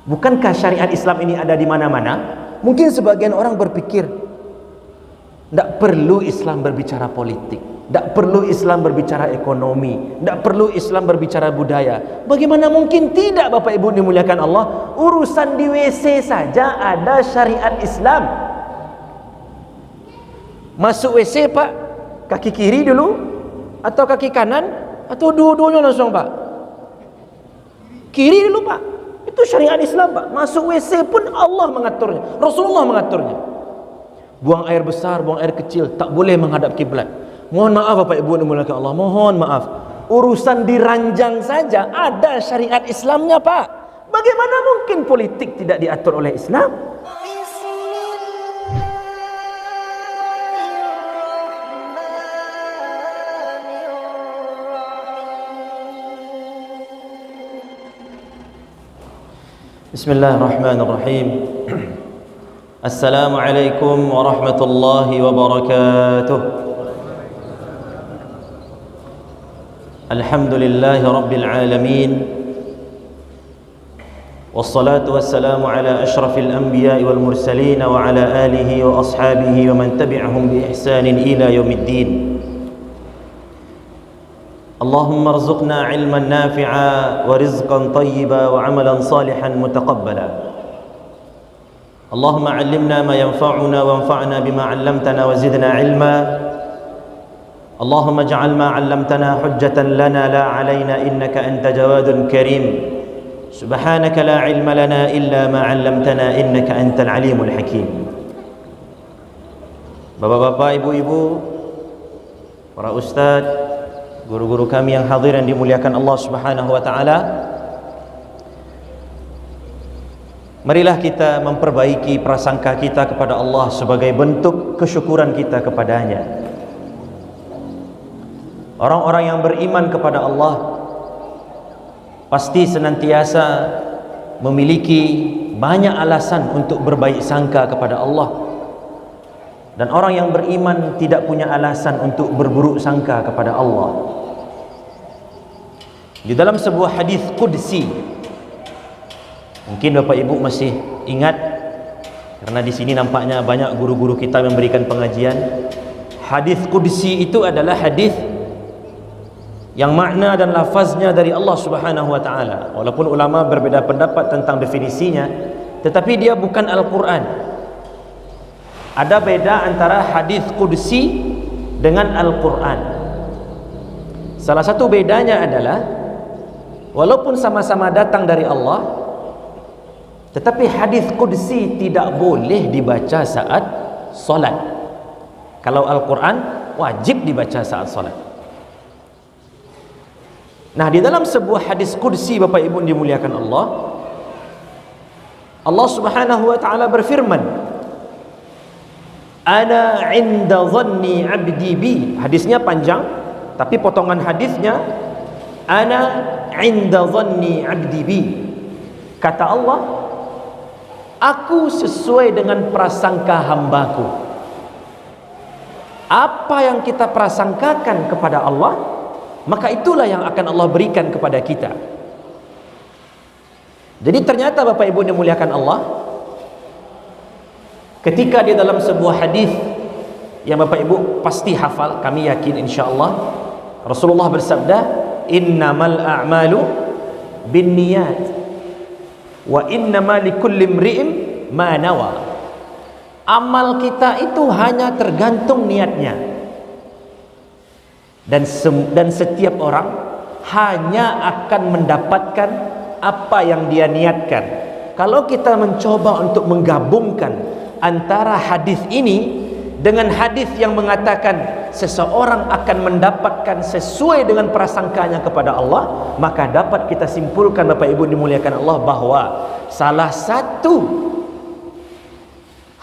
Bukankah syariat Islam ini ada di mana-mana? Mungkin sebagian orang berpikir, tidak perlu Islam berbicara politik, tidak perlu Islam berbicara ekonomi, tidak perlu Islam berbicara budaya. Bagaimana mungkin tidak, Bapak Ibu dimuliakan Allah? Urusan di WC saja ada syariat Islam. Masuk WC, Pak, kaki kiri dulu atau kaki kanan atau dua-duanya langsung, Pak? Kiri dulu, Pak. Itu syariat Islam, Pak. Masuk WC pun Allah mengaturnya, Rasulullah mengaturnya. Buang air besar, buang air kecil, tak boleh menghadap kiblat. Mohon maaf Bapak Ibu dimuliakan Allah, mohon maaf. Urusan di ranjang saja ada syariat Islamnya, Pak. Bagaimana mungkin politik tidak diatur oleh Islam? Bismillahirrahmanirrahim. Assalamualaikum warahmatullahi wabarakatuh. Alhamdulillahi rabbil alamin. Wassalatu wassalamu ala ashrafil anbiya'i wal mursalin wa ala alihi wa ashabihi wa man tabi'ahum bi ihsanin ila yaumiddin. اللهم ارزقنا علما نافعا ورزقا طيبا وعملا صالحا متقبلا. اللهم علمنا ما ينفعنا وانفعنا بما علمتنا وزدنا علما. اللهم اجعل ما علمتنا حجة لنا لا علينا إنك أنت جواد كريم. سبحانك لا علم لنا إلا ما علمتنا إنك أنت العليم الحكيم. Bapak-bapak, ibu-ibu, para ustaz, guru-guru kami yang hadir dan dimuliakan Allah Subhanahu wa taala. Marilah kita memperbaiki prasangka kita kepada Allah sebagai bentuk kesyukuran kita kepadanya. Orang-orang yang beriman kepada Allah pasti senantiasa memiliki banyak alasan untuk berbaik sangka kepada Allah. Dan orang yang beriman tidak punya alasan untuk berburuk sangka kepada Allah. Di dalam sebuah hadis qudsi, mungkin Bapak Ibu masih ingat, karena di sini nampaknya banyak guru-guru kita memberikan pengajian. Hadis qudsi itu adalah hadis yang makna dan lafaznya dari Allah Subhanahu wa taala. Walaupun ulama berbeda pendapat tentang definisinya, tetapi dia bukan Al-Qur'an. Ada beda antara hadis qudsi dengan Al-Qur'an. Salah satu bedanya adalah walaupun sama-sama datang dari Allah, tetapi hadis qudsi tidak boleh dibaca saat solat. Kalau Al-Quran wajib dibaca saat solat. Nah, di dalam sebuah hadis qudsi, Bapak Ibu dimuliakan Allah, Allah Subhanahu wa taala berfirman, Ana inda dhanni abdi bi. Hadisnya panjang, tapi potongan hadisnya Ana inda dhanni abdi bi. Kata Allah, aku sesuai dengan prasangka hambaku. Apa yang kita prasangkakan kepada Allah, maka itulah yang akan Allah berikan kepada kita. Jadi ternyata Bapak Ibu dimuliakan Allah, ketika di dalam sebuah hadis yang Bapak Ibu pasti hafal, kami yakin insyaallah, Rasulullah bersabda, innamal a'malu binniyat wa innamal likulli imri'in ma nawa. Amal kita itu hanya tergantung niatnya, dan setiap orang hanya akan mendapatkan apa yang dia niatkan. Kalau kita mencoba untuk menggabungkan antara hadis ini dengan hadis yang mengatakan seseorang akan mendapatkan sesuai dengan prasangkanya kepada Allah, maka dapat kita simpulkan, Bapak Ibu dimuliakan Allah, bahwa salah satu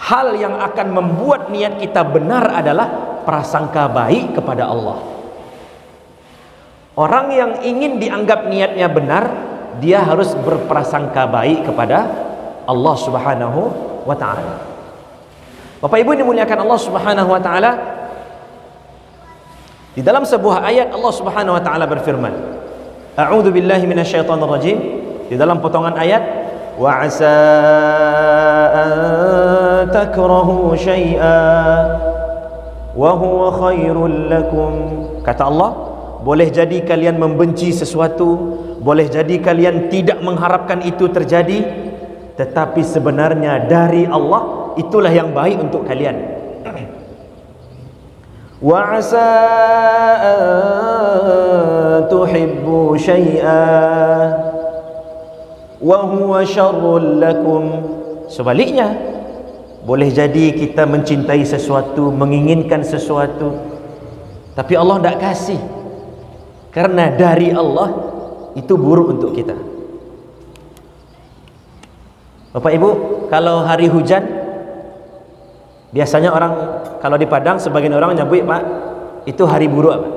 hal yang akan membuat niat kita benar adalah prasangka baik kepada Allah. Orang yang ingin dianggap niatnya benar, dia harus berprasangka baik kepada Allah Subhanahu wa ta'ala. Bapak Ibu dimuliakan Allah Subhanahu wa ta'ala, di dalam sebuah ayat Allah Subhanahu wa ta'ala berfirman, A'udzu billahi minasyaitonir rajim. Di dalam potongan ayat, Wa 'asa an takrahu syai'an wa huwa khairul lakum. Kata Allah, boleh jadi kalian membenci sesuatu, boleh jadi kalian tidak mengharapkan itu terjadi, tetapi sebenarnya dari Allah itulah yang baik untuk kalian. Wa 'asa an tuhibbu syai'an wa huwa syarrul lakum. Sebaliknya, boleh jadi kita mencintai sesuatu, menginginkan sesuatu, tapi Allah tidak kasih, karena dari Allah itu buruk untuk kita. Bapak Ibu, kalau hari hujan, biasanya orang kalau di Padang sebagian orang nyebut, Pak, itu hari buruk apa?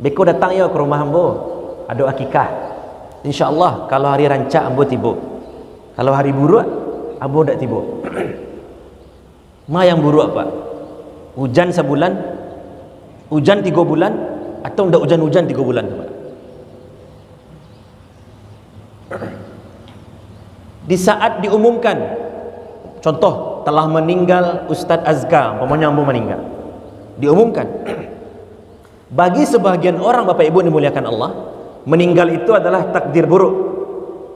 Beko datang ya ke rumah ambo, ada akikah. InsyaAllah kalau hari rancak ambo tiba. Kalau hari buruk ambo tak tiba. Ma yang buruk apa? Hujan sebulan, hujan 3 bulan, atau tidak hujan-hujan 3 bulan? Di saat diumumkan, contoh telah meninggal Ustadz Azka, umpamanya ambo meninggal, diumumkan, bagi sebagian orang, Bapak Ibu dimuliakan Allah, meninggal itu adalah takdir buruk.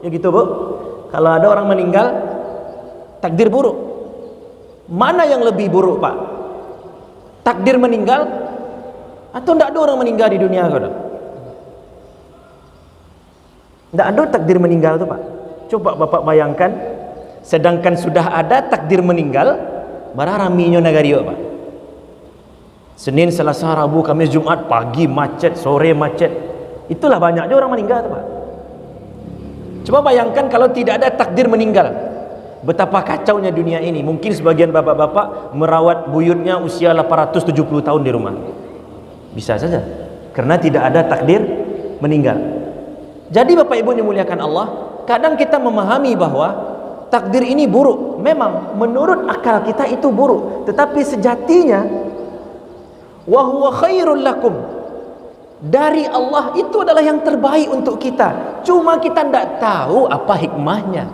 Ya gitu, Bu. Kalau ada orang meninggal takdir buruk, mana yang lebih buruk, Pak? Takdir meninggal atau tidak ada orang meninggal di dunia? Tidak ada takdir meninggal itu, Pak. Coba Bapak bayangkan, sedangkan sudah ada takdir meninggal, bara raminya nagari, Pak. Senin, Selasa, Rabu, Kamis, Jumat, pagi macet, sore macet. Itulah banyaknya orang meninggal, Pak. Coba bayangkan kalau tidak ada takdir meninggal, betapa kacaunya dunia ini. Mungkin sebagian bapak-bapak merawat buyutnya usia 870 tahun di rumah. Bisa saja, karena tidak ada takdir meninggal. Jadi Bapak Ibu dimuliakan Allah, kadang kita memahami bahwa takdir ini buruk. Memang menurut akal kita itu buruk, tetapi sejatinya wa huwa khairul lakum, dari Allah itu adalah yang terbaik untuk kita. Cuma kita tidak tahu apa hikmahnya.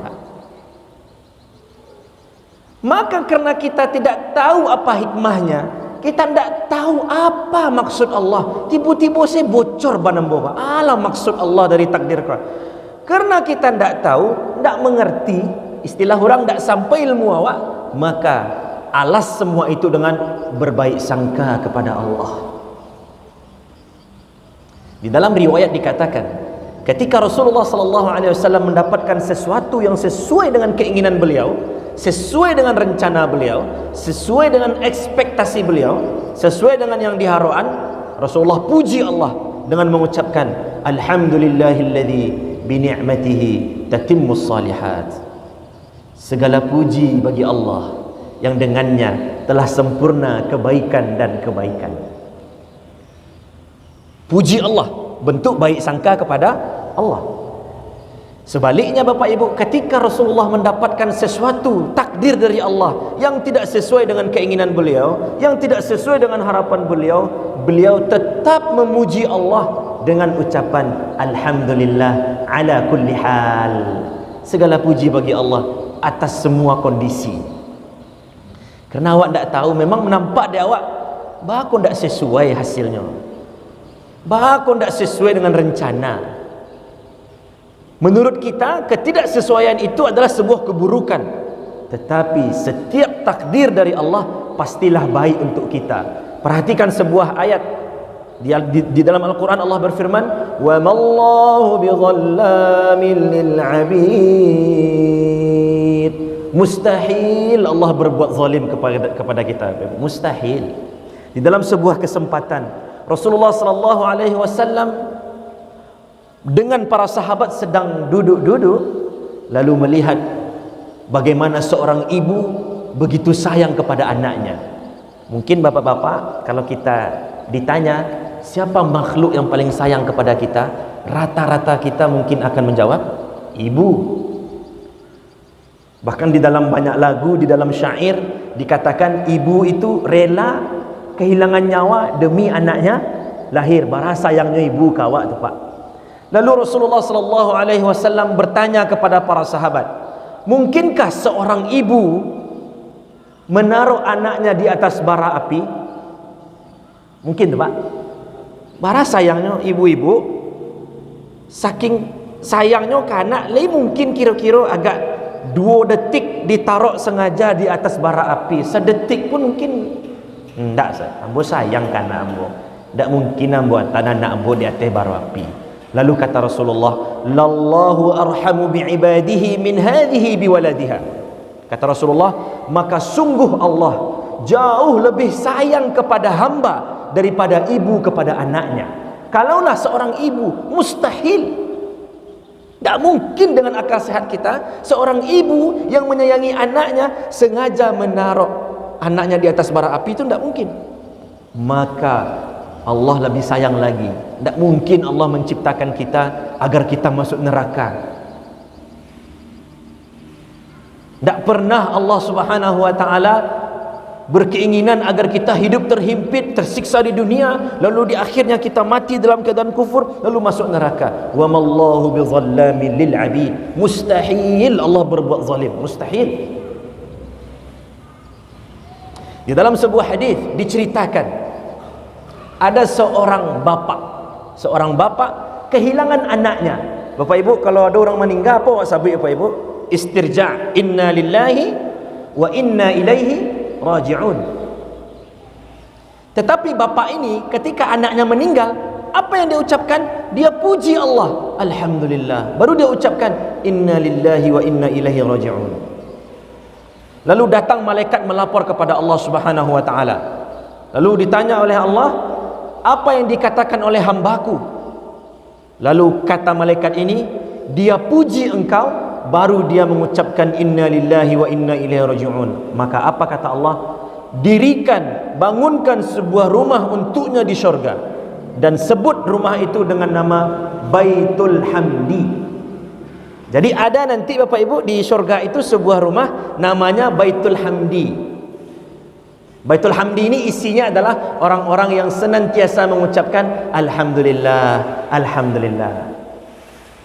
Maka karena kita tidak tahu apa hikmahnya, kita tidak tahu apa maksud Allah, tiba-tiba saya bocor banambo, ala maksud Allah dari takdir. Karena kita tidak tahu, tidak mengerti, istilah orang tidak sampai ilmu awak, maka alas semua itu dengan berbaik sangka kepada Allah. Di dalam riwayat dikatakan, ketika Rasulullah SAW mendapatkan sesuatu yang sesuai dengan keinginan beliau, sesuai dengan rencana beliau, sesuai dengan ekspektasi beliau, sesuai dengan yang diharapkan, Rasulullah puji Allah dengan mengucapkan alhamdulillahilladzi bini'matihi tatimmus salihat. Segala puji bagi Allah yang dengannya telah sempurna kebaikan dan kebaikan. Puji Allah, bentuk baik sangka kepada Allah. Sebaliknya Bapak Ibu, ketika Rasulullah mendapatkan sesuatu takdir dari Allah yang tidak sesuai dengan keinginan beliau, yang tidak sesuai dengan harapan beliau, beliau tetap memuji Allah dengan ucapan alhamdulillah ala kulli hal. Segala puji bagi Allah atas semua kondisi. Karena awak tidak tahu, memang menampak di awak bahkan tidak sesuai hasilnya, bahkan tidak sesuai dengan rencana. Menurut kita, ketidaksesuaian itu adalah sebuah keburukan, tetapi setiap takdir dari Allah pastilah baik untuk kita. Perhatikan sebuah ayat di dalam Al-Quran. Allah berfirman, wa mallahu bidhallamin lil abid. Mustahil Allah berbuat zalim kepada kita, mustahil. Di dalam sebuah kesempatan, Rasulullah SAW dengan para sahabat sedang duduk-duduk, lalu melihat bagaimana seorang ibu begitu sayang kepada anaknya. Mungkin bapak-bapak, kalau kita ditanya siapa makhluk yang paling sayang kepada kita, rata-rata kita mungkin akan menjawab ibu. Bahkan di dalam banyak lagu, di dalam syair dikatakan ibu itu rela kehilangan nyawa demi anaknya lahir. Bara sayangnya ibu kawak tu, Pak. Lalu Rasulullah sallallahu alaihi wasallam bertanya kepada para sahabat, mungkinkah seorang ibu menaruh anaknya di atas bara api? Mungkin tak, Pak? Bara sayangnya ibu-ibu, saking sayangnya ke anak, mungkin kira-kira agak 2 detik ditaruh sengaja di atas bara api. Sedetik pun mungkin enggak, ambo sayang kan ambo. Enggak mungkin ambo anak ambo di atas bara api. Lalu kata Rasulullah, lallahu arhamu bi'ibadihi min hadhihi biwaladiha. Kata Rasulullah, maka sungguh Allah jauh lebih sayang kepada hamba daripada ibu kepada anaknya. Kalaulah seorang ibu, mustahil, tidak mungkin dengan akal sehat kita seorang ibu yang menyayangi anaknya sengaja menaruh anaknya di atas bara api, itu tidak mungkin. Maka Allah lebih sayang lagi. Tidak mungkin Allah menciptakan kita agar kita masuk neraka. Tidak pernah Allah subhanahu wa ta'ala berkeinginan agar kita hidup terhimpit, tersiksa di dunia, lalu di akhirnya kita mati dalam keadaan kufur, lalu masuk neraka. Wa mallahu bizallamin lil abid. Mustahil Allah berbuat zalim, mustahil. Di dalam sebuah hadis diceritakan ada seorang bapa kehilangan anaknya. Bapak Ibu, kalau ada orang meninggal apa awak sabut Bapak Ibu? Istirja, inna lillahi wa inna ilaihi raji'un. Tetapi bapak ini ketika anaknya meninggal, apa yang dia ucapkan? Dia puji Allah, alhamdulillah. Baru dia ucapkan inna lillahi wa inna ilaihi raji'un. Lalu datang malaikat melapor kepada Allah Subhanahu wa taala. Lalu ditanya oleh Allah, apa yang dikatakan oleh hambaku? Lalu kata malaikat ini, dia puji engkau, baru dia mengucapkan inna lillahi wa inna ilaihi raji'un. Maka apa kata Allah? Dirikan, bangunkan sebuah rumah untuknya di syurga, dan sebut rumah itu dengan nama Baitul Hamdi. Jadi ada nanti Bapak Ibu di syurga itu sebuah rumah namanya Baitul Hamdi. Baitul Hamdi ini isinya adalah orang-orang yang senantiasa mengucapkan alhamdulillah, alhamdulillah.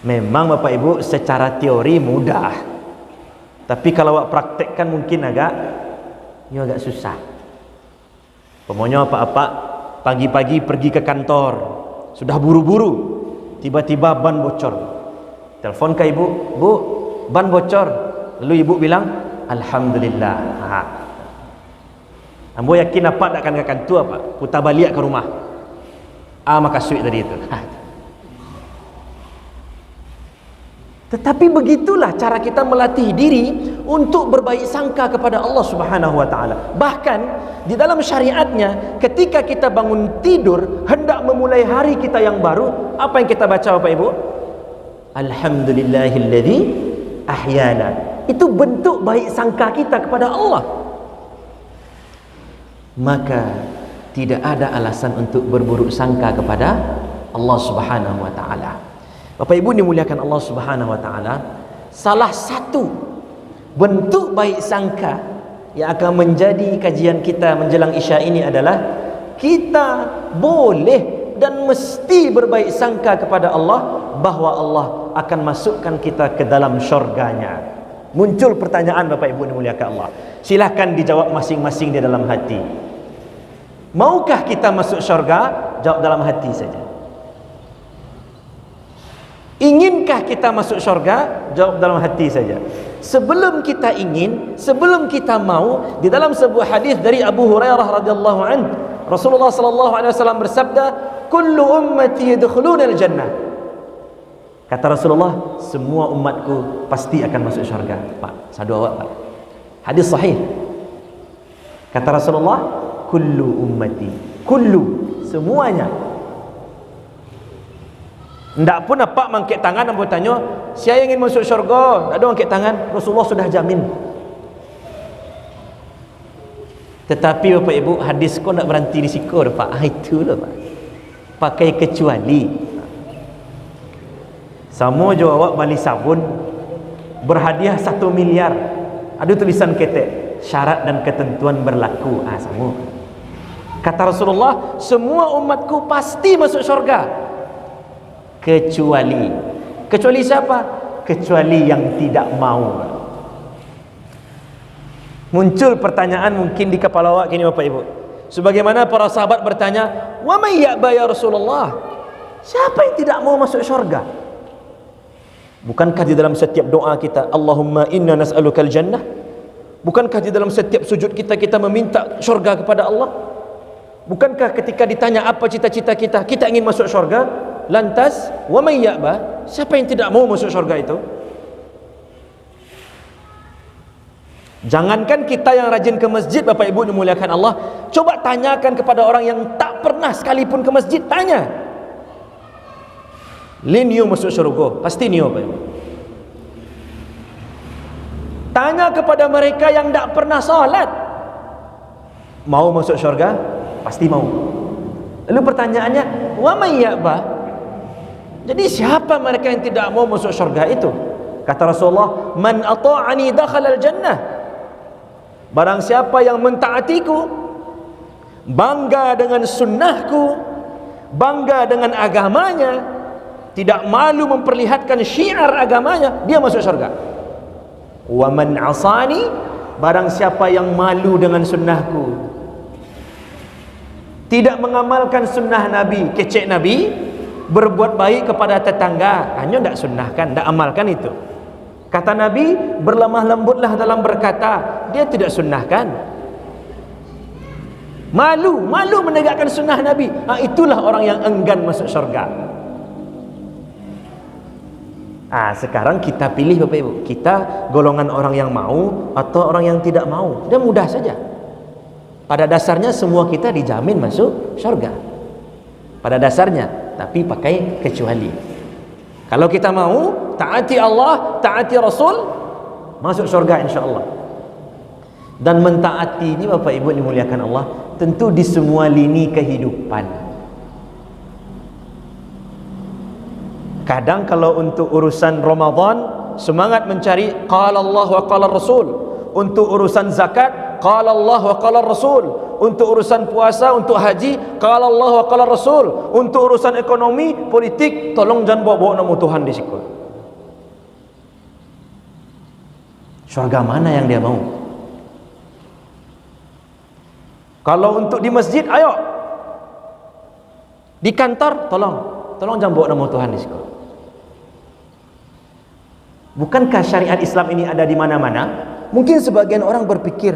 Memang Bapak Ibu secara teori mudah, tapi kalau awak praktekkan mungkin agak susah. Pokoknya apa-apa pagi-pagi pergi ke kantor, sudah buru-buru, tiba-tiba ban bocor. Telepon ke ibu, bu, ban bocor. Lalu ibu bilang alhamdulillah. Ambo yakin apa tak akan tu apa? Putar balik ke rumah. Maka suit tadi itu. Tetapi begitulah cara kita melatih diri untuk berbaik sangka kepada Allah Subhanahu wa taala. Bahkan di dalam syariatnya, ketika kita bangun tidur hendak memulai hari kita yang baru, apa yang kita baca Bapak Ibu? Alhamdulillahilladzi ahyana. Itu bentuk baik sangka kita kepada Allah. Maka tidak ada alasan untuk berburuk sangka kepada Allah Subhanahu wa taala. Bapak Ibu dimuliakan Allah Subhanahu wa taala, salah satu bentuk baik sangka yang akan menjadi kajian kita menjelang Isya ini adalah kita boleh dan mesti berbaik sangka kepada Allah bahwa Allah akan masukkan kita ke dalam syurganya. Muncul pertanyaan Bapak Ibu dimuliakan Allah. Silahkan dijawab masing-masing di dalam hati. Maukah kita masuk syurga? Jawab dalam hati saja. Inginkah kita masuk syurga? Jawab dalam hati saja. Sebelum kita ingin, sebelum kita mau, di dalam sebuah hadis dari Abu Hurairah radhiyallahu anhu, Rasulullah sallallahu alaihi wasallam bersabda, "Kullu ummati yadkhuluna al-jannah." Kata Rasulullah, semua umatku pasti akan masuk syurga. Pak, sadu awak Pak. Hadis sahih. Kata Rasulullah, kullu ummati, kullu, semuanya. Ndak pun apa mangkit tangan dan bertanya, siapa yang ingin masuk syurga? Tak ada angkat tangan. Rasulullah sudah jamin. Tetapi Bapak Ibu, hadis kau nak berhenti di siku Pak. Itu lah Pak. Pakai kecuali. Sama jo awak beli sabun berhadiah 1 miliar. Ada tulisan ketek, syarat dan ketentuan berlaku. Sama. Kata Rasulullah, semua umatku pasti masuk syurga. Kecuali siapa? Kecuali yang tidak mau. Muncul pertanyaan mungkin di kepala awak gini Bapak Ibu. Sebagaimana para sahabat bertanya, "Wa may ya'ba ya Rasulullah?" Siapa yang tidak mau masuk syurga? Bukankah di dalam setiap doa kita, Allahumma inna nas'alukal jannah? Bukankah di dalam setiap sujud kita meminta syurga kepada Allah? Bukankah ketika ditanya apa cita-cita kita ingin masuk syurga? Lantas, wa may ya'ba? Siapa yang tidak mau masuk syurga itu? Jangankan kita yang rajin ke masjid, Bapak Ibu dimuliakan Allah, coba tanyakan kepada orang yang tak pernah sekalipun ke masjid, tanya. Linyu masuk syurga? Pasti niyo Bapak Ibu. Tanya kepada mereka yang tak pernah salat, mau masuk syurga? Pasti mau. Lalu pertanyaannya, wa may ya'ba? Jadi siapa mereka yang tidak mau masuk syurga itu? Kata Rasulullah, man ata'ani dakhala al-jannah. Barang siapa yang mentaatiku, bangga dengan sunnahku, bangga dengan agamanya, tidak malu memperlihatkan syiar agamanya, dia masuk syurga. Wa man asani, barang siapa yang malu dengan sunnahku, tidak mengamalkan sunnah Nabi, kecek Nabi, berbuat baik kepada tetangga, hanya tidak sunnahkan, tidak amalkan itu. Kata Nabi, berlemah lembutlah dalam berkata, dia tidak sunnahkan. Malu menegakkan sunnah Nabi. Itulah orang yang enggan masuk syurga. Sekarang kita pilih Bapak Ibu, kita golongan orang yang mau atau orang yang tidak mau. Dan mudah saja. Pada dasarnya semua kita dijamin masuk syurga. Pada dasarnya, tapi pakai kecuali. Kalau kita mau taati Allah, taati Rasul, masuk syurga insyaAllah. Dan mentaati ini Bapak Ibu dimuliakan Allah, tentu di semua lini kehidupan. Kadang kalau untuk urusan Ramadan, semangat mencari qala Allah wa qala Rasul. Untuk urusan zakat, qala Allah wa qala Rasul. Untuk urusan puasa, untuk haji, qala Allah wa qala Rasul. Untuk urusan ekonomi, politik, tolong jangan bawa-bawa nama Tuhan di situ. Syurga mana yang dia mau? Kalau untuk di masjid, ayo. Di kantor, tolong jangan bawa nama Tuhan di situ. Bukankah syariat Islam ini ada di mana-mana? Mungkin sebagian orang berpikir,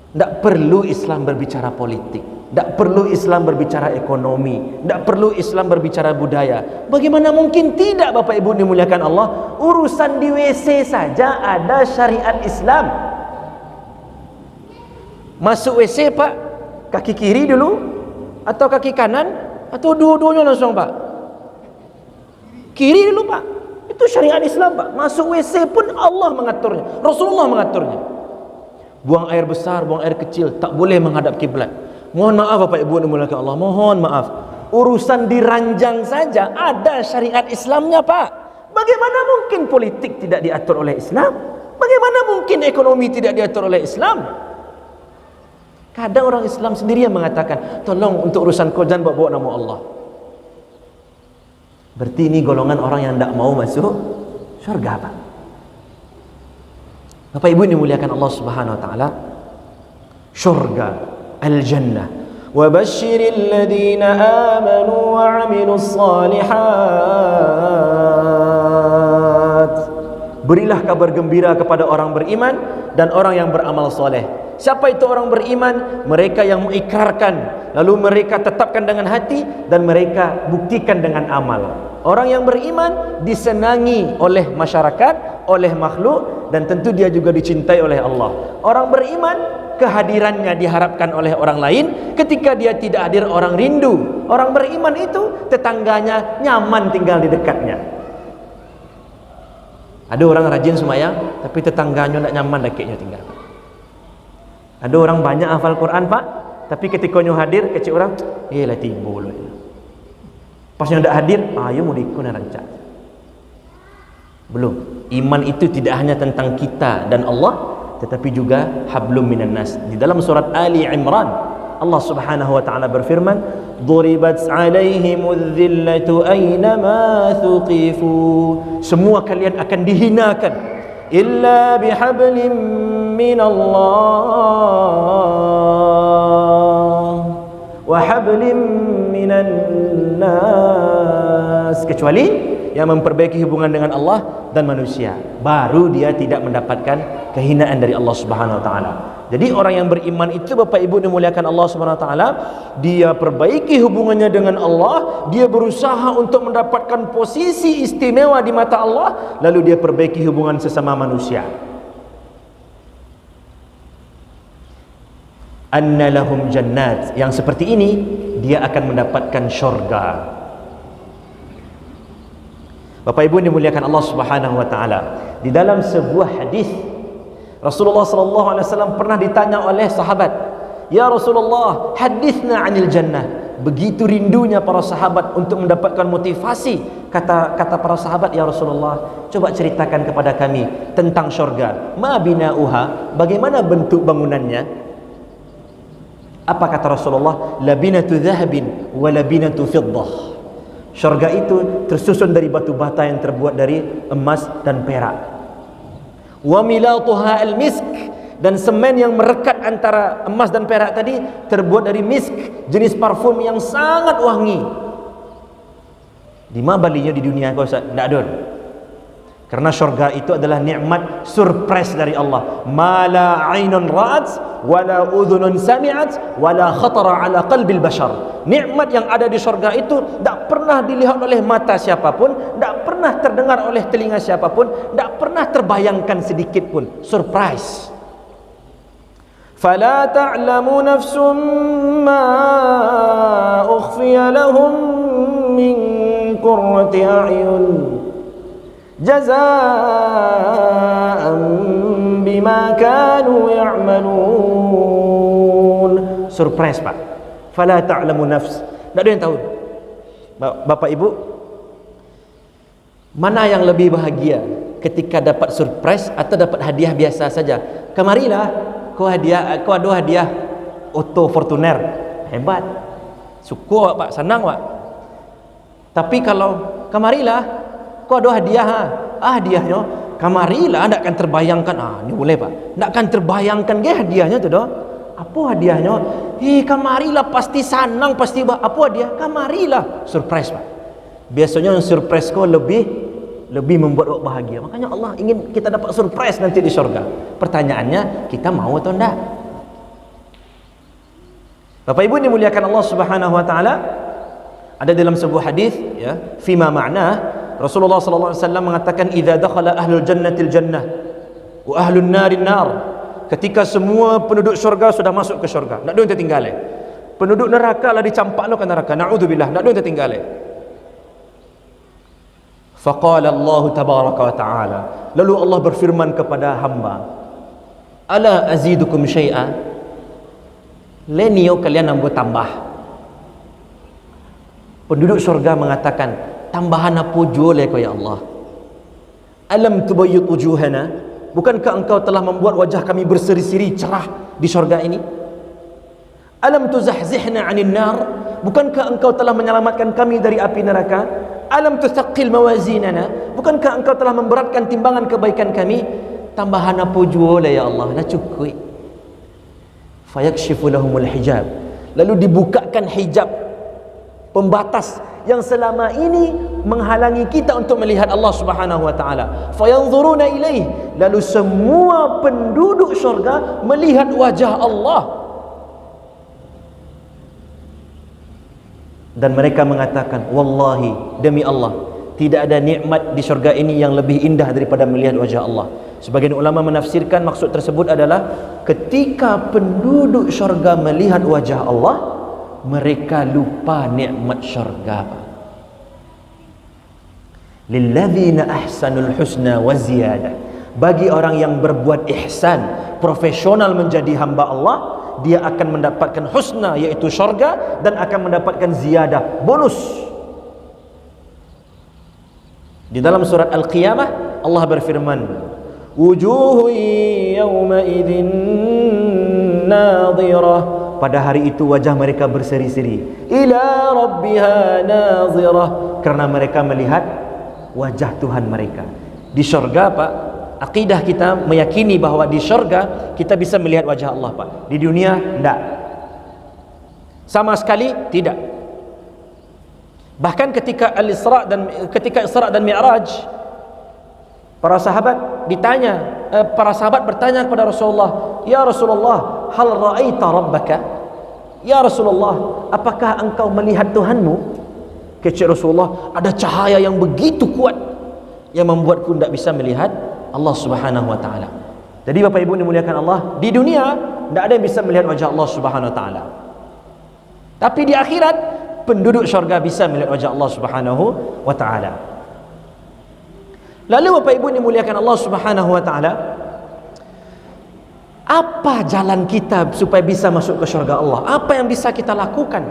tidak perlu Islam berbicara politik, tidak perlu Islam berbicara ekonomi, tidak perlu Islam berbicara budaya. Bagaimana mungkin tidak Bapak Ibu dimuliakan Allah? Urusan di WC saja ada syariat Islam. Masuk WC Pak, kaki kiri dulu atau kaki kanan atau dua-duanya langsung Pak? Kiri dulu Pak. Itu syariat Islam Pak. Masuk WC pun Allah mengaturnya, Rasulullah mengaturnya. Buang air besar, buang air kecil, tak boleh menghadap kiblat. Mohon maaf Bapak Ibu dimuliakan Allah, mohon maaf. Urusan diranjang saja ada syariat Islamnya Pak. Bagaimana mungkin politik tidak diatur oleh Islam? Bagaimana mungkin ekonomi tidak diatur oleh Islam? Kadang orang Islam sendiri yang mengatakan, tolong untuk urusan kau jangan bawa nama Allah. Berarti ini golongan orang yang tidak mau masuk syurga Pak. Bapak Ibu dimuliakan Allah Subhanahu wa taala, syurga, al-jannah. Wa basyiril ladzina amanu wa 'amilus shalihat. Berilah kabar gembira kepada orang beriman dan orang yang beramal soleh. Siapa itu orang beriman? Mereka yang mengikrarkan, lalu mereka tetapkan dengan hati dan mereka buktikan dengan amal. Orang yang beriman disenangi oleh masyarakat, oleh makhluk, dan tentu dia juga dicintai oleh Allah. Orang beriman, kehadirannya diharapkan oleh orang lain. Ketika dia tidak hadir, orang rindu. Orang beriman itu tetangganya nyaman tinggal di dekatnya. Ada orang rajin sembahyang, tapi tetangganya tidak nyaman dekatnya tinggal. Ada orang banyak hafal Quran Pak, tapi ketika nyo hadir kecil orang, lah timbul. Pas nyo tidak hadir, ayo mau diikut rancak. Belum. Iman itu tidak hanya tentang kita dan Allah, tetapi juga hablum minan nas. Di dalam surat Ali Imran Allah Subhanahu wa taala berfirman, "Duribat 'alaihimudz dhillatu aynama thuqifu." Semua kalian akan dihinakan illa bihablim minallah wa hablim minan nas, kecuali yang memperbaiki hubungan dengan Allah dan manusia, baru dia tidak mendapatkan kehinaan dari Allah Subhanahu wa taala. Jadi orang yang beriman itu, Bapak Ibu dimuliakan Allah Subhanahu wa taala, dia perbaiki hubungannya dengan Allah, dia berusaha untuk mendapatkan posisi istimewa di mata Allah, lalu dia perbaiki hubungan sesama manusia. Anna lahum jannat, yang seperti ini dia akan mendapatkan syurga. Bapak Ibu dimuliakan Allah Subhanahu wa taala, di dalam sebuah hadis Rasulullah sallallahu alaihi wasallam pernah ditanya oleh sahabat, "Ya Rasulullah, hadithna 'anil jannah." Begitu rindunya para sahabat untuk mendapatkan motivasi, kata para sahabat, "Ya Rasulullah, coba ceritakan kepada kami tentang syurga. Ma bina'uha, bagaimana bentuk bangunannya?" Apa kata Rasulullah? "Labinatu dhahabin wa labinatu fiddah." Syurga itu tersusun dari batu bata yang terbuat dari emas dan perak. Wa milatuha al-misk, dan semen yang merekat antara emas dan perak tadi terbuat dari misk, jenis parfum yang sangat wangi. Di mana balinya di dunia kau Ustaz? Tak ada. Karena syurga itu adalah nikmat surprise dari Allah. Ma la 'ainun ra'at wa la udhunun sami'at wa la khatara 'ala qalbil bashar. Nikmat yang ada di syurga itu tak pernah dilihat oleh mata siapapun, tak pernah terdengar oleh telinga siapapun, tak pernah terbayangkan sedikit pun. Surprise. Fala ta'lamu nafsum ma ukhfiya lahum min qurrati a'yun jazaa'an bima kanu ya'malun. Surprise, Pak. Fala ta'lamu nafs, tak ada yang tahu. Bapak Ibu, mana yang lebih bahagia, ketika dapat surprise atau dapat hadiah biasa saja? Kemarilah, kau ada hadiah Auto Fortuner, hebat, syukur Pak, senang Pak. Tapi kalau kemarilah, kau ada hadiah, hadiahnya kamarilah, tak akan terbayangkan. Ini boleh Pak, tak akan terbayangkan ke hadiahnya tu dah. Apa hadiahnya? Kamarilah, pasti senang, pasti apa hadiah? Kamarilah, surprise Pak. Biasanya yang surprise kau lebih membuat awak bahagia. Makanya Allah ingin kita dapat surprise nanti di syurga. Pertanyaannya, kita mau atau enggak? Bapak Ibu dimuliakan Allah Subhanahu wa taala, ada dalam sebuah hadis ya, fima ma'na, Rasulullah sallallahu alaihi wasallam mengatakan, "Idza dakhala ahlul jannatil jannah wa ahlun narin nar." Ketika semua penduduk syurga sudah masuk ke syurga, tak ada yang tertinggal. Penduduk neraka lah dicampak lo ke neraka. Na'udzubillah, tak ada yang tertinggal. Faqala Allah tabaraka wa ta'ala, lalu Allah berfirman kepada hamba, "Ala azidukum syai'a?" Lenio kalian nambah tambah. Penduduk syurga mengatakan, "Tambahan apa jual kau ya Allah?" "Alam tubayyid wujuhana?" Bukankah engkau telah membuat wajah kami berseri-seri cerah di syurga ini? "Alam tuzahzihna 'anil nar?" Bukankah engkau telah menyelamatkan kami dari api neraka? "Alam tusaqqil mawazinana?" Bukankah engkau telah memberatkan timbangan kebaikan kami? Tambahan apa jual ya Allah? Dah cukup. Fayakshifu lahumul hijab, lalu dibukakan hijab, pembatas yang selama ini menghalangi kita untuk melihat Allah Subhanahu wa taala. Fayanzuruna ilaih, lalu semua penduduk syurga melihat wajah Allah, dan mereka mengatakan, "Wallahi, demi Allah, tidak ada nikmat di syurga ini yang lebih indah daripada melihat wajah Allah." Sebagian ulama menafsirkan maksud tersebut adalah ketika penduduk syurga melihat wajah Allah, mereka lupa nikmat syurga. Lilladzina ahsanul husna wa ziyadah. Bagi orang yang berbuat ihsan, profesional menjadi hamba Allah, dia akan mendapatkan husna, yaitu syurga, dan akan mendapatkan ziyadah, bonus. Di dalam surat Al-Qiyamah Allah berfirman, "Wujuhun yawma idzin nadhirah pada hari itu wajah mereka berseri-seri. Ila rabbiha nazirah, karena mereka melihat wajah Tuhan mereka. Di syurga Pak, akidah kita meyakini bahwa di syurga kita bisa melihat wajah Allah Pak. Di dunia tidak, sama sekali tidak. Bahkan ketika Isra dan Mi'raj, para sahabat bertanya kepada Rasulullah, "Ya Rasulullah, hal ra'aita rabbaka?" Ya Rasulullah, apakah engkau melihat Tuhanmu? Kecil Rasulullah, ada cahaya yang begitu kuat yang membuatku tidak bisa melihat Allah Subhanahu wa taala. Jadi Bapak Ibu dimuliakan Allah, di dunia tidak ada yang bisa melihat wajah Allah Subhanahu wa taala. Tapi di akhirat penduduk syurga bisa melihat wajah Allah Subhanahu wa taala. Lalu Bapak Ibu dimuliakan Allah Subhanahu wa taala, apa jalan kita supaya bisa masuk ke syurga Allah? Apa yang bisa kita lakukan?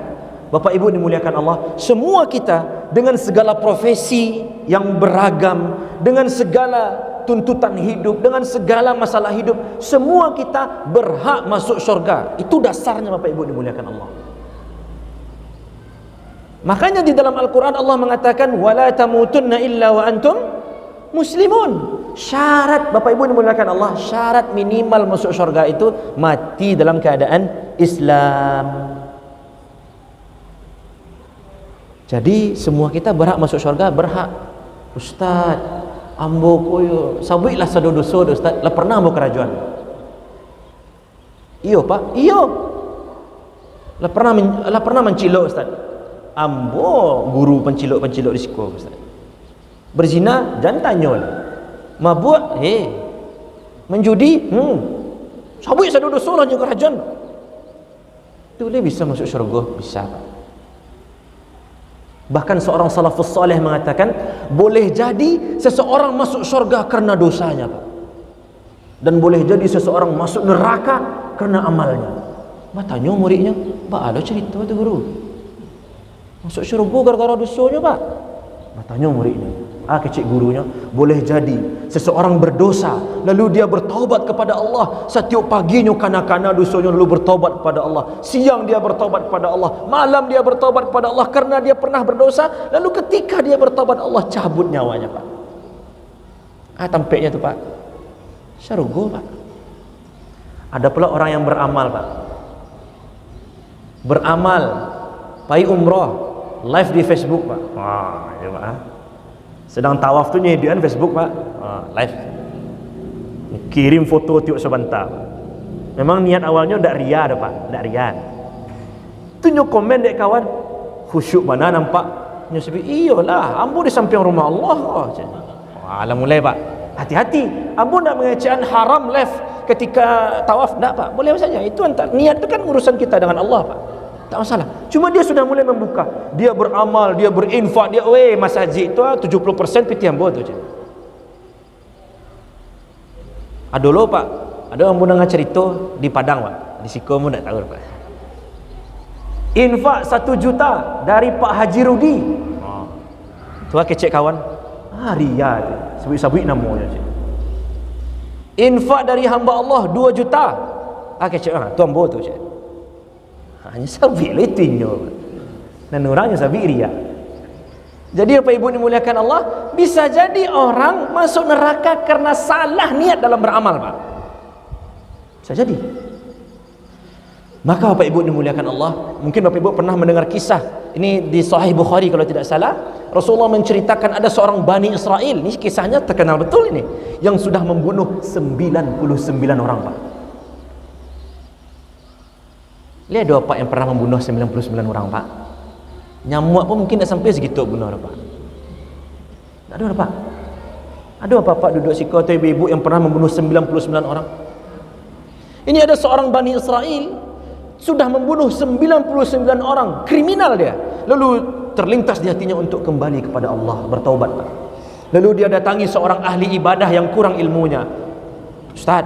Bapak Ibu dimuliakan Allah, semua kita dengan segala profesi yang beragam, dengan segala tuntutan hidup, dengan segala masalah hidup, semua kita berhak masuk syurga. Itu dasarnya Bapak Ibu dimuliakan Allah. Makanya di dalam Al-Quran Allah mengatakan, wala tamutunna illa wa antum muslimun. Syarat Bapak Ibu dimuliakan Allah, syarat minimal masuk syurga itu mati dalam keadaan Islam. Jadi semua kita berhak masuk syurga, berhak. Ustaz, ambo koyo sabuilah sadodoso Ustaz, lah pernah ambo kerajuan. Iyo Pak, iyo. Lah pernah mencilok Ustaz. Ambo guru pencilok-pencilok di sekolah Ustaz. Berzina, jangan tanya lah. Mabuk, menjudi, sabuk satu dosa lah juga kerajaan. Itu boleh bisa masuk syurga? Bisa. Bahkan seorang salafus salih mengatakan, boleh jadi seseorang masuk syurga kerana dosanya Pak. Dan boleh jadi seseorang masuk neraka kerana amalnya. Tanya muridnya, Pak ada cerita tu guru masuk syurga gara-gara dosanya Pak. Tanya muridnya, kecik gurunya, boleh jadi seseorang berdosa lalu dia bertaubat kepada Allah. Setiap paginya kana-kana dosanya lalu bertaubat kepada Allah. Siang dia bertaubat kepada Allah, malam dia bertaubat kepada Allah karena dia pernah berdosa. Lalu ketika dia bertaubat, Allah cabut nyawanya Pak. Tampaknya tu Pak, syurga Pak. Ada pula orang yang beramal Pak, beramal pai umrah, live di Facebook Pak. Ya Pak. Sedang tawaf tu nyediakan Facebook Pak. Live. Kirim foto tiup sebentar. Memang niat awalnya ndak ria dah Pak, ndak ria. Tunjuk komen dek kawan, khusyuk mana nampak. Nya sebi, iyalah, ambo di samping rumah Allah. Alah mulai Pak. Hati-hati, ambo nak mengecewakan haram live ketika tawaf ndak Pak. Boleh saja. Itu niat tu kan urusan kita dengan Allah Pak. Tak masalah. Cuma dia sudah mulai membuka, dia beramal, dia berinfak, dia masjid tu 70% piti ambo tu je. Ada lo Pak, ada orang dengar cerita di Padang Pak, di Siko pun tak tahu Pak. Infak 1 juta dari Pak Haji Rudi. Tu kecek kawan. Ria tu. Sebut-sebut namanya je. Infak dari hamba Allah 2 juta. Kecek tu ambo tu je. Hanya sabit lah itunya. Dan orangnya sabit ria. Jadi Bapak Ibu dimuliakan Allah, bisa jadi orang masuk neraka karena salah niat dalam beramal Pak. Bisa jadi. Maka Bapak Ibu dimuliakan Allah, mungkin Bapak Ibu pernah mendengar kisah ini di Sahih Bukhari kalau tidak salah. Rasulullah menceritakan ada seorang Bani Israel, ini kisahnya terkenal betul ini, yang sudah membunuh 99 orang Pak. Lihat ada Pak yang pernah membunuh 99 orang Pak. Nyamuk pun mungkin tak sampai segitu bunuh Pak. Tak ada Pak. Ada Pak duduk siko atau ibu-ibu yang pernah membunuh 99 orang. Ini ada seorang Bani Israel sudah membunuh 99 orang, kriminal dia. Lalu terlintas di hatinya untuk kembali kepada Allah, bertaubat Pak. Lalu dia datangi seorang ahli ibadah yang kurang ilmunya. Ustaz,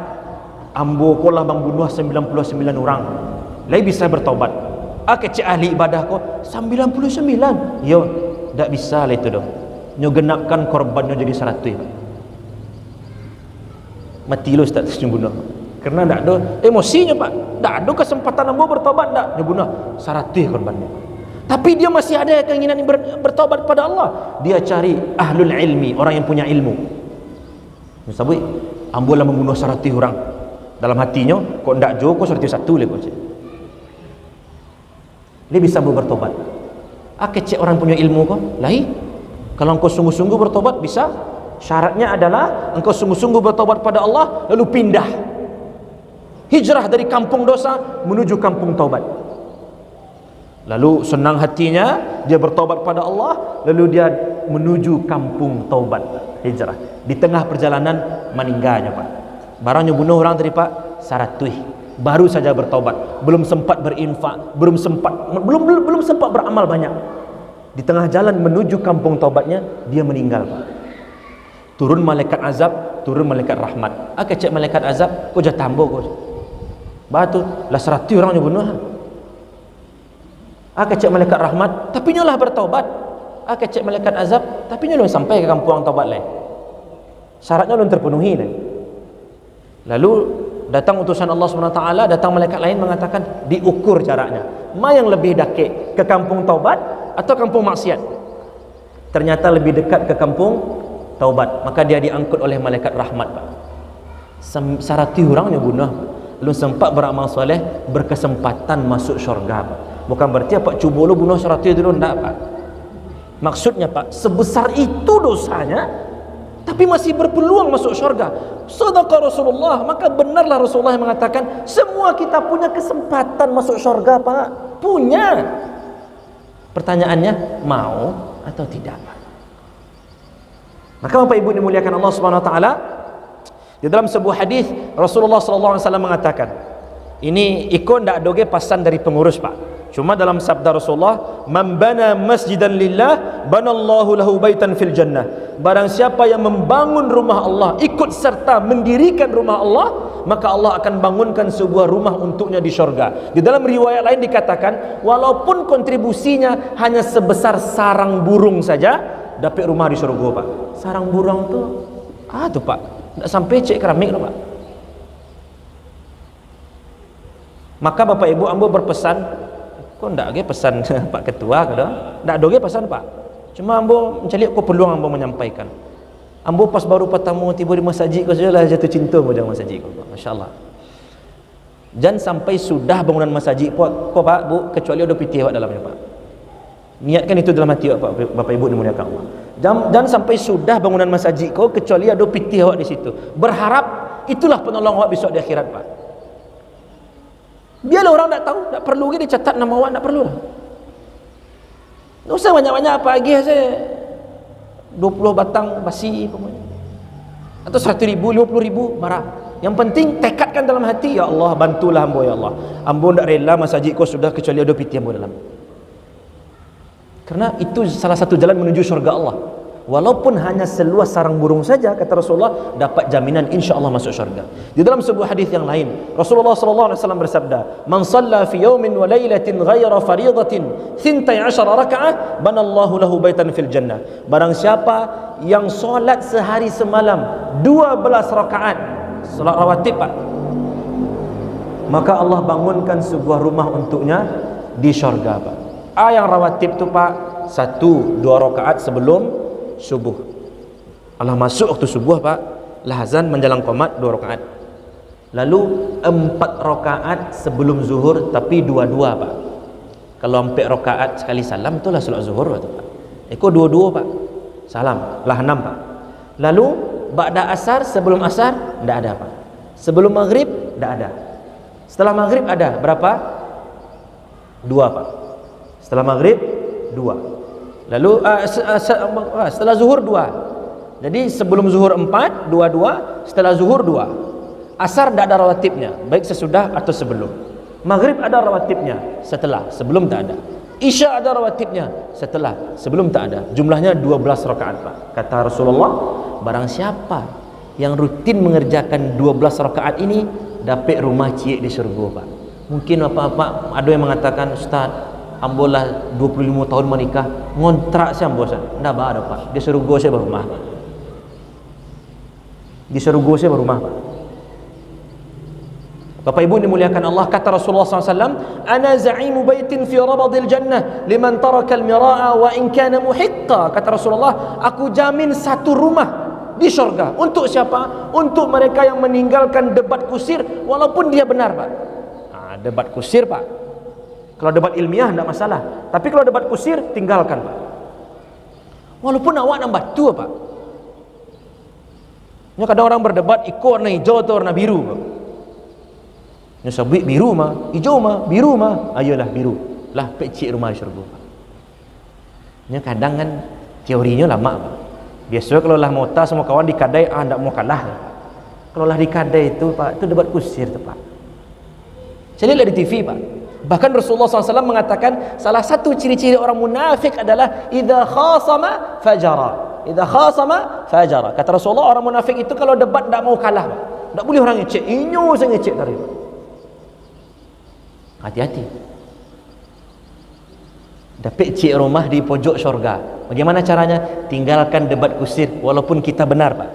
ambo kolah membunuh 99 orang. Lai bisa bertaubat. Kecik ahli ibadah ko 99. Yo, tak bisa lah itu dah. Nyo genapkan korbannya jadi 100. Mati lo Ustaz bunuh. Kerana tak ada emosinya pak, tak ada kesempatan ambo bertobat tak, dia guna saratih korbannya. Tapi dia masih ada keinginan bertobat kepada Allah. Dia cari ahlul ilmi, orang yang punya ilmu. Misal ambo lah membunuh saratih orang. Dalam hatinya, kok ndak jo, kok saratih satu leh kok. Dia bisa bertobat. Kecek orang punya ilmu kok, lahi. Kalau engkau sungguh-sungguh bertobat bisa. Syaratnya adalah engkau sungguh-sungguh bertobat pada Allah, lalu pindah, hijrah dari kampung dosa menuju kampung taubat. Lalu senang hatinya dia bertobat pada Allah, lalu dia menuju kampung taubat, hijrah. Di tengah perjalanan meninggalnya pak. Barangnya bunuh orang tadi pak, saratui. Baru saja bertobat, belum sempat berinfak, belum sempat beramal banyak. Di tengah jalan menuju kampung taubatnya dia meninggal pak. Turun malaikat azab, turun malaikat rahmat. Kecek malaikat azab, kau jatuh tambo kau. Batu lah 100 orang yang bunuh. Kecek malaikat rahmat, tapi nyolah bertaubat. Kecek malaikat azab, tapi nyolah sampai ke kampung taubat lain. Syaratnya belum terpenuhi lagi. Lalu datang utusan Allah SWT, datang malaikat lain mengatakan diukur jaraknya. Mana yang lebih dekat, ke kampung taubat atau kampung maksiat? Ternyata lebih dekat ke kampung taubat, maka dia diangkut oleh malaikat rahmat pak. 100 orang yang bunuh, belum sempat beramal soleh, berkesempatan masuk syurga pak. Bukan berarti apa cuba lu bunuh 100 dulu, enggak pak. Maksudnya pak, sebesar itu dosanya tapi masih berpeluang masuk syurga. Sadaqa Rasulullah, maka benarlah Rasulullah yang mengatakan semua kita punya kesempatan masuk syurga pak. Punya. Pertanyaannya mau atau tidak pak? Maka Bapak Ibu dimuliakan Allah Subhanahu wa taala, di dalam sebuah hadis Rasulullah sallallahu alaihi wasallam mengatakan, ini ikut ndak doge pasan dari pengurus Pak. Cuma dalam sabda Rasulullah, "Man bana masjidan lillah, banallahu lahu baitan fil jannah." Barang siapa yang membangun rumah Allah, ikut serta mendirikan rumah Allah, maka Allah akan bangunkan sebuah rumah untuknya di syurga. Di dalam riwayat lain dikatakan, walaupun kontribusinya hanya sebesar sarang burung saja, dapat rumah di surga pak. Sarang burung tu tu pak, tak sampai cek keramik tu pak. Maka Bapak Ibu ambo berpesan, kok ndak ge pesan Pak Ketua kada? Ndak doge pesan pak. Cuma ambo mencari ko peluang ambo menyampaikan. Ambo pas baru pertama tiba di masjid ko sajalah jatuh cinta mo jangan masjid ko. Masya-Allah. Jangan sampai sudah bangunan masjid kok pak bu, kecuali ada pitih awak dalamnya pak. Niatkan itu dalam hati Bapak Ibu dimuliakan Allah. Jangan sampai sudah bangunan masjid kau kecuali ada pitih awak di situ. Berharap itulah penolong awak besok di akhirat pak. Biarlah orang tak tahu, tak perlu dia catat nama awak, tak perlu lah. Tak usah banyak-banyak apa lagi saya 20 batang basi atau 100,000, 50,000 marah. Yang penting tekadkan dalam hati, ya Allah bantulah ambo ya Allah. Ambo tak rela masjid kau sudah kecuali ada pitih ambo dalam. Karena itu salah satu jalan menuju syurga Allah. Walaupun hanya seluas sarang burung saja, kata Rasulullah, dapat jaminan insya-Allah masuk syurga. Di dalam sebuah hadis yang lain, Rasulullah sallallahu alaihi wasallam bersabda, "Man shalla fi yawmin wa lailatin ghaira fariidatin 12 raka'ah, banallahu lahu baitan fil jannah." Barang siapa yang solat sehari semalam 12 rakaat, solat rawatib pak, maka Allah bangunkan sebuah rumah untuknya di syurga pak. Yang rawatib tu pak 1-2 rakaat sebelum subuh. Allah masuk waktu subuh pak, lahazan menjelang qomat 2 rakaat. Lalu 4 rakaat sebelum zuhur tapi 2-2 pak. Kalau 4 rakaat sekali salam itulah solat zuhur tu pak. Eko 2-2 pak. Salam lah 6 pak. Lalu ba'da asar, sebelum asar tidak ada pak. Sebelum maghrib tidak ada. Setelah maghrib ada berapa? 2 pak. Setelah maghrib 2. Lalu setelah zuhur 2. Jadi sebelum zuhur 4, 2-2, setelah zuhur 2. Asar tidak ada rawatibnya, baik sesudah atau sebelum. Maghrib ada rawatibnya, setelah, sebelum tak ada. Isya ada rawatibnya, setelah, sebelum tak ada. Jumlahnya 12 rakaat pak. Kata Rasulullah, barang siapa yang rutin mengerjakan 12 rakaat ini, dapat rumah cik di syurga pak. Mungkin apa-apa ada yang mengatakan, Ustaz, ambo lah 25 tahun menikah, ngontrak saya ambo Ustaz. Ndak ada pak, di syurga saya berumah pak. Di syurga saya berumah pak. Bapak Ibu dimuliakan Allah, kata Rasulullah SAW, ana za'imu baitin fi rabadil jannah liman taraka al-mira'a wa in kana muhiqqa. Kata Rasulullah, aku jamin satu rumah di syurga. Untuk siapa? Untuk mereka yang meninggalkan debat kusir walaupun dia benar, Pak. Debat kusir, Pak. Kalau debat ilmiah tidak masalah, tapi kalau debat kusir tinggalkan, Pak. Walaupun awak nak batu, Pak. Kadang orang berdebat ikut warna hijau atau warna biru, Pak. Sabit biru mah, hijau mah, biru mah, ayolah biru lah, pecik rumah di syurga, Pak. Kadang kan teorinya lama, Pak. Biasanya kalau lah mota semua kawan di kadai, tak mau kalah. Kalau lah di kadai itu, Pak, itu debat kusir tu, Pak. Saya lihat di TV, Pak. Bahkan Rasulullah SAW mengatakan salah satu ciri-ciri orang munafik adalah idza khasama fajara. Idza khasama fajara. Kata Rasulullah, orang munafik itu kalau debat tak mau kalah, Pak. Tak boleh orang ngecek. Inyo saya ngecek tadi, Pak. Hati-hati. Dapat cik rumah di pojok syurga. Bagaimana caranya? Tinggalkan debat kusir walaupun kita benar, Pak.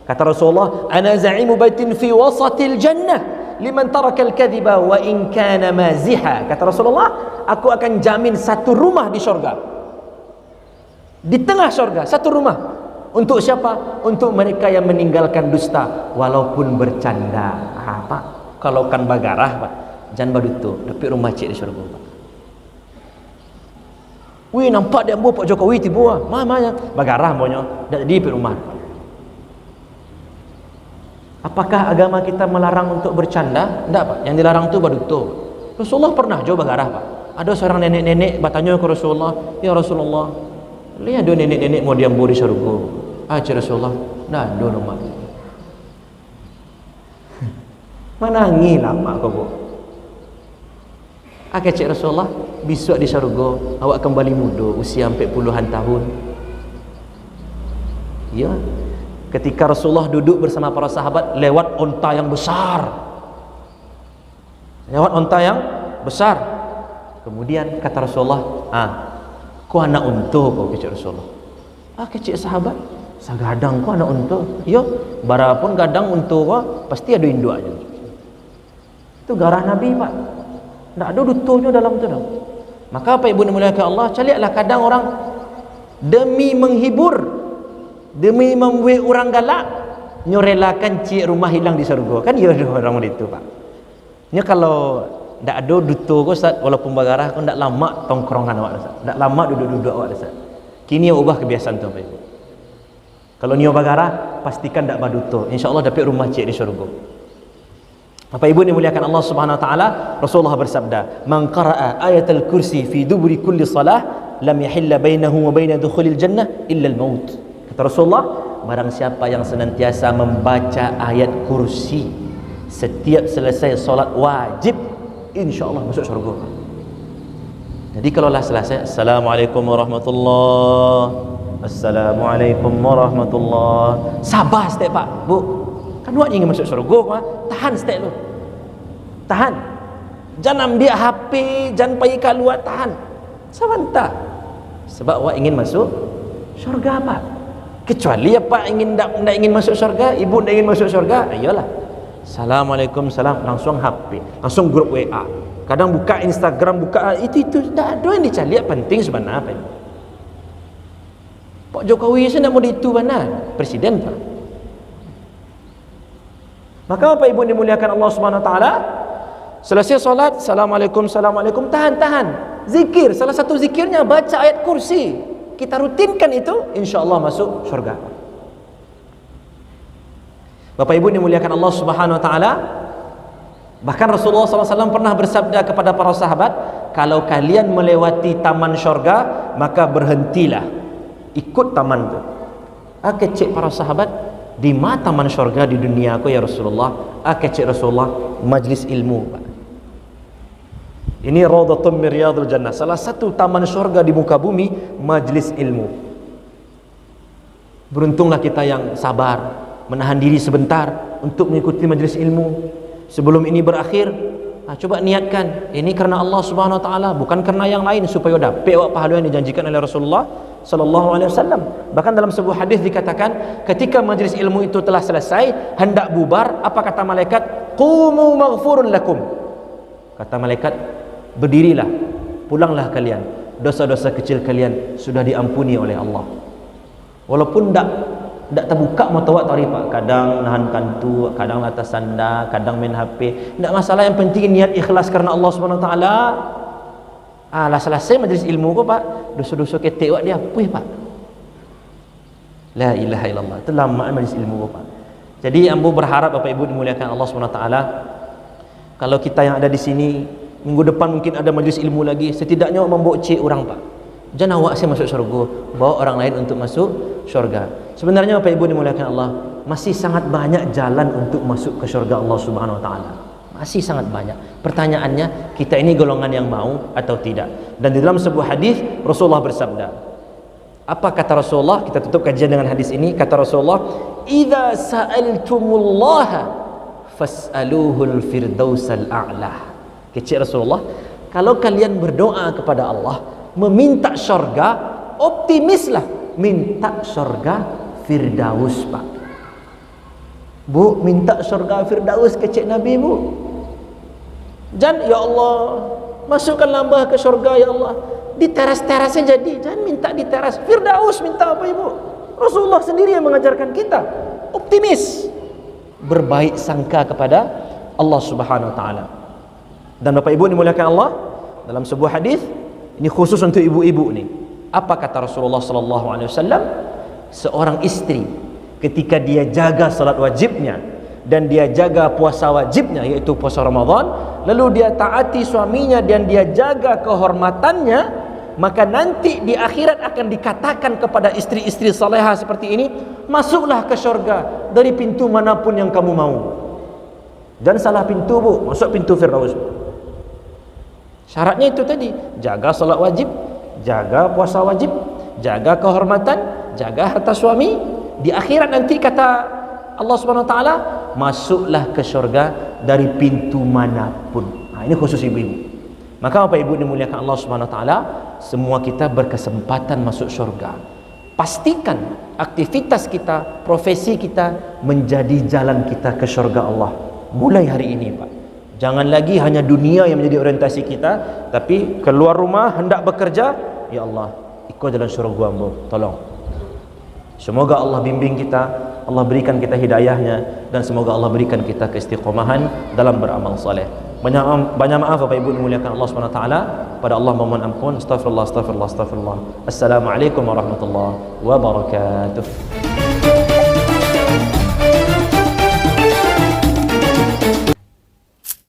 Kata Rasulullah, ana za'imu baitin fi wasatil jannah liman taraka al-kadhiba wa in kana maziha. Kata Rasulullah, aku akan jamin satu rumah di syurga. Di tengah syurga, satu rumah. Untuk siapa? Untuk mereka yang meninggalkan dusta walaupun bercanda. Pak, kalau kan bagarah, Pak, jangan baduto, tapi rumah cik di syurga, Pak. Wih, nampak dia Pak Jokowi tiba, mana bagarah maunya, dak jadi rumah. Apakah agama kita melarang untuk bercanda? Tidak, Pak. Yang dilarang itu baduto. Rasulullah pernah coba bagarah, Pak. Ada seorang nenek-nenek bertanya ke Rasulullah, ya Rasulullah, lihat ada nenek-nenek mau diambu di syurga. Cik Rasulullah, dah ada rumah. Menangi lama kau, Bu. Cik Rasulullah, besok di syurga awak kembali muda, usia 40-an tahun. Ya. Ketika Rasulullah duduk bersama para sahabat, lewat onta yang besar. Lewat onta yang besar. Kemudian kata Rasulullah, kau anak unta kau, kecik Rasulullah. Kecik sahabat, sagadang kau anak unta. Ya, barapun gadang unta kau, pasti ada induknya. Itu garah Nabi, Pak. Tak ada dutonya dalam tu. Maka apa ibu dimuliakan Allah, carilah kadang orang demi menghibur, demi membuat orang galak, nyorelakan cik rumah hilang di syurga. Kan ya ada orang itu, Pak. Kalau tak ada duto kau, walaupun bagarah kau tak lama tongkrongan awak, Ustaz. Tak lama duduk-duduk awak, Ustaz. Kini ubah kebiasaan tu, Pak Ibu. Kalau nio bagarah, pastikan tak baduto. InsyaAllah dapat rumah cik di syurga. Bapak Ibu dimuliakan Allah Subhanahu wa taala, Rasulullah bersabda, "Man qara'a ayatul kursi fi duburi kulli salah, lam yahilla bainahu wa baina dukhulil jannah illa al-maut." Kata Rasulullah, barang siapa yang senantiasa membaca ayat kursi setiap selesai solat wajib, insyaallah masuk syurga. Jadi kalau lah selesai, Assalamualaikum warahmatullahi, Assalamualaikum warahmatullahi, sabar sikit, Pak, Bu. Kan awak ingin masuk syurga, tahan sikit lu. Tahan. Jangan ambil HP, jangan pergi keluar, tahan. Sebentar. Sebab awak ingin masuk syurga, Pak. Kecuali apa ingin tak ingin masuk syurga, ibu tak ingin masuk syurga, ayolah. Assalamualaikum, salam, langsung HP, langsung grup WA. Kadang buka Instagram, buka itu tak ada yang dicari, penting sebenarnya, Pak. Pak Jokowi saya nak mau itu mana? Presiden, Pak. Maka Bapak Ibu dimuliakan Allah Subhanahu wa taala, selesai solat, Assalamualaikum, Assalamualaikum, tahan. Zikir, salah satu zikirnya baca ayat kursi. Kita rutinkan itu, insyaallah masuk syurga. Bapak Ibu dimuliakan Allah Subhanahu wa taala, bahkan Rasulullah SAW pernah bersabda kepada para sahabat, kalau kalian melewati taman syurga, maka berhentilah, ikut taman itu. Kecik para sahabat, di mana taman syurga di dunia aku ya Rasulullah? Kecik Rasulullah, majlis ilmu, Pak. Ini Raudhatun min Riyadhil Jannah, salah satu taman syurga di muka bumi, majlis ilmu. Beruntunglah kita yang sabar, menahan diri sebentar untuk mengikuti majlis ilmu. Sebelum ini berakhir, coba niatkan, ini karena Allah Subhanahu wa taala, bukan karena yang lain, supaya dapat awak pahala yang dijanjikan oleh Rasulullah sallallahu alaihi wasallam. Bahkan dalam sebuah hadis dikatakan, ketika majlis ilmu itu telah selesai, hendak bubar, apa kata malaikat? qumu maghfurun lakum. Kata malaikat, berdirilah, pulanglah kalian, dosa-dosa kecil kalian sudah diampuni oleh Allah. Walaupun tak terbuka mata tak ripak, kadang nahan kantu, kadang atas sandar, kadang main HP, tak masalah, yang penting niat ikhlas kerana Allah Subhanahu Wa Taala. Lah selesai majlis ilmu ko pak, dosa-dosa ketek wak dia puih pak. La ilaha illallah. Itu lama majlis ilmu ko pak. Jadi ambo berharap Bapak Ibu dimuliakan Allah Subhanahu Wa Taala, kalau kita yang ada di sini minggu depan mungkin ada majlis ilmu lagi, setidaknya membawa cik orang pak. Jangan awak saya masuk syurga, bawa orang lain untuk masuk syurga. Sebenarnya Bapak Ibu dimuliakan Allah, masih sangat banyak jalan untuk masuk ke syurga Allah Subhanahu Wa Taala. Masih sangat banyak. Pertanyaannya, kita ini golongan yang mau atau tidak? Dan di dalam sebuah hadis Rasulullah bersabda, apa kata Rasulullah? Kita tutup kajian dengan hadis ini. Kata Rasulullah, "Idza sa'altumullaha fas'aluhul firdausal a'la." Kecil Rasulullah, kalau kalian berdoa kepada Allah meminta syurga, optimislah minta syurga firdaus pak. Bu, minta syurga firdaus ke Cik Nabi bu. Jangan, ya Allah masukkan hamba ke syurga ya Allah. Di teras-terasnya jadi, jangan minta di teras firdaus, minta apa ibu? Rasulullah sendiri yang mengajarkan kita optimis, berbaik sangka kepada Allah Subhanahu Wa Taala. Dan Bapak Ibu dimuliakan Allah, dalam sebuah hadis ini khusus untuk ibu-ibu nih. Apa kata Rasulullah sallallahu alaihi wasallam? Seorang istri ketika dia jaga salat wajibnya dan dia jaga puasa wajibnya, yaitu puasa Ramadan, lalu dia taati suaminya dan dia jaga kehormatannya, maka nanti di akhirat akan dikatakan kepada istri-istri salehah seperti ini, masuklah ke syurga dari pintu manapun yang kamu mau. Jangan salah pintu bu, masuk pintu Firdaus. Syaratnya itu tadi, jaga salat wajib, jaga puasa wajib, jaga kehormatan, jaga harta suami. Di akhirat nanti kata Allah Subhanahu Wa Taala, masuklah ke syurga dari pintu manapun. Ini khusus ibu-ibu. Maka Bapak Ibu dimuliakan Allah Subhanahu Wa Taala, semua kita berkesempatan masuk syurga. Pastikan aktivitas kita, profesi kita menjadi jalan kita ke syurga Allah. Mulai hari ini Pak. Jangan lagi hanya dunia yang menjadi orientasi kita, tapi keluar rumah hendak bekerja, ya Allah, ikut jalan syurga Ambo, tolong. Semoga Allah bimbing kita, Allah berikan kita hidayahnya, dan semoga Allah berikan kita keistiqomahan dalam beramal saleh. Banyak maaf Bapak Ibu dimuliakan Allah Subhanahu Wa Taala. Pada Allah memohon ampun. Astagfirullah, astagfirullah, astagfirullah. Assalamualaikum warahmatullahi wabarakatuh.